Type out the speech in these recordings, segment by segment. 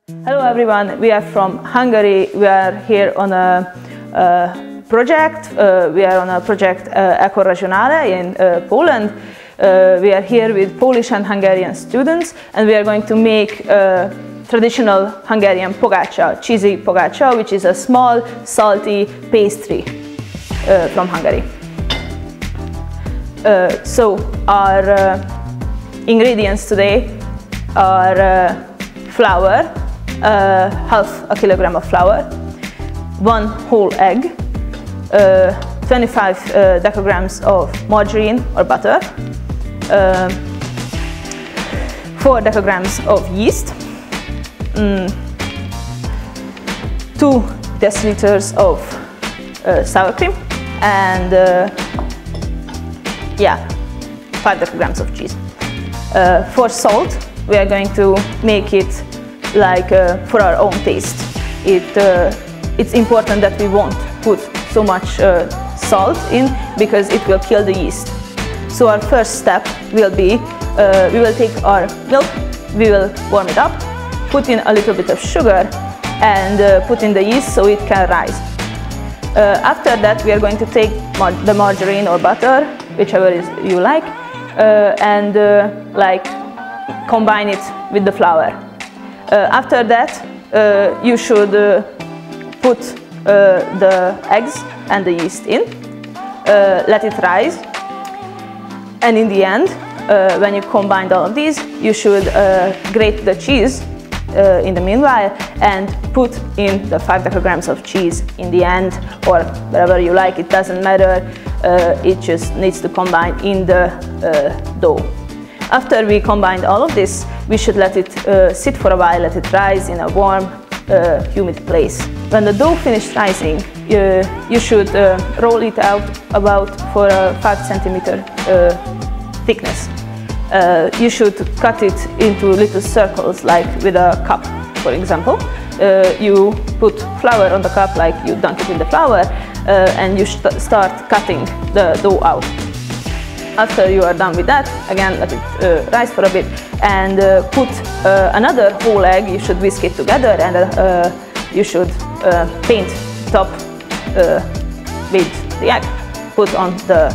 Hello everyone, we are from Hungary. We are here on a project. We are on a project Eko-regionalnie in Poland. We are here with Polish and Hungarian students, and we are going to make traditional Hungarian pogácsa, cheesy pogácsa, which is a small salty pastry from Hungary. So our ingredients today are flour, half a kilogram of flour, 1 whole egg, 25 decograms of margarine or butter, 4 decograms of yeast, 2 deciliters of sour cream, and 5 decograms of cheese. For salt, we are going to make it like for our own taste. It's important that we won't put so much salt in because it will kill the yeast. So our first step will be we will take our milk, we will warm it up, put in a little bit of sugar, and put in the yeast so it can rise. After that, we are going to take the margarine or butter, whichever you like, and combine it with the flour. After that, you should put the eggs and the yeast in, let it rise, and in the end, when you combine all of these, you should grate the cheese in the meanwhile and put in the 5 decograms of cheese in the end, or wherever you like, it doesn't matter, it just needs to combine in the dough. After we combined all of this, we should let it sit for a while, let it rise in a warm, humid place. When the dough finished rising, you should roll it out about for a 5 centimeter thickness. You should cut it into little circles, like with a cup, for example. You put flour on the cup, like you dunk it in the flour, and you start cutting the dough out. After you are done with that, again let it rise for a bit, and put another whole egg. You should whisk it together, and you should paint top with the egg, put on the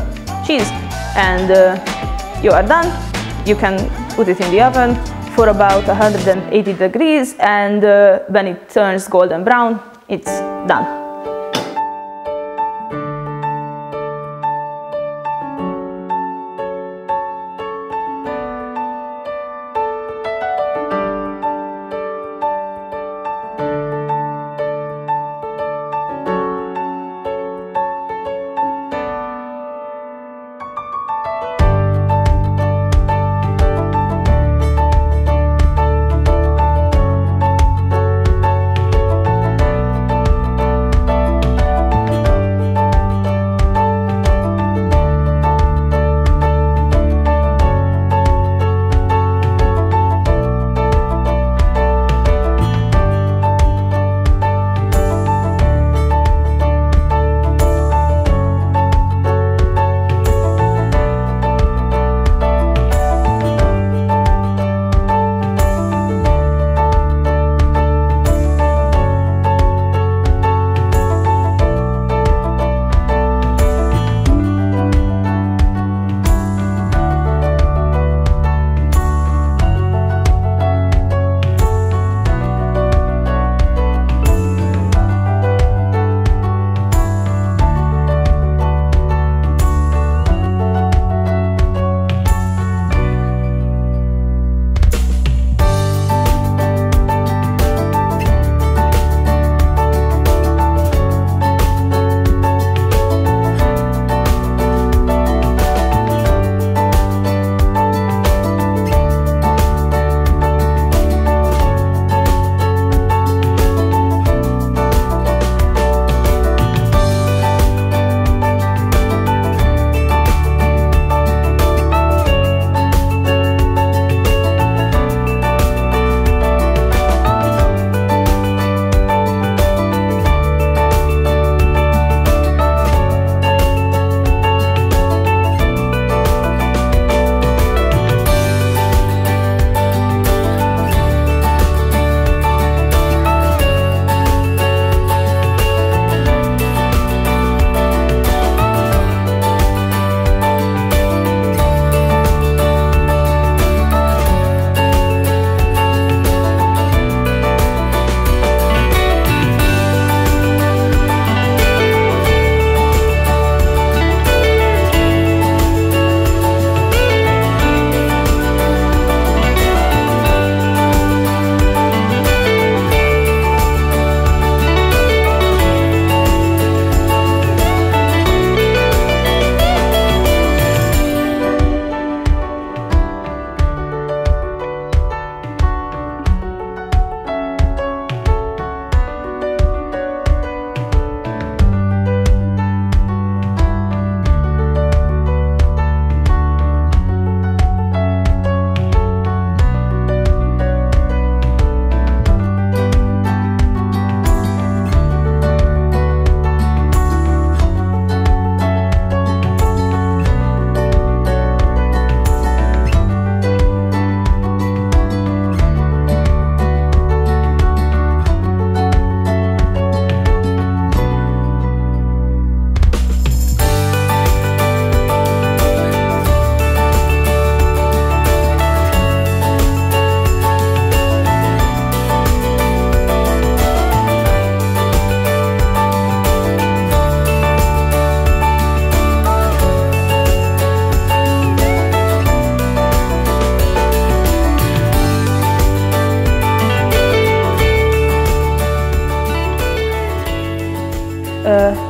cheese, and you are done. You can put it in the oven for about 180 degrees, and when it turns golden brown, it's done.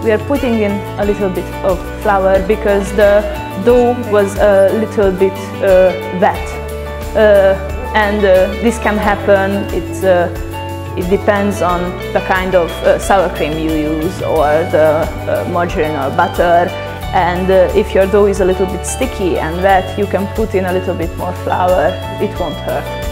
we are putting in a little bit of flour because the dough was a little bit wet. And this can happen, it depends on the kind of sour cream you use or the margarine or butter. And if your dough is a little bit sticky and wet, you can put in a little bit more flour, it won't hurt.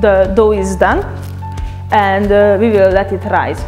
The dough is done and we will let it rise.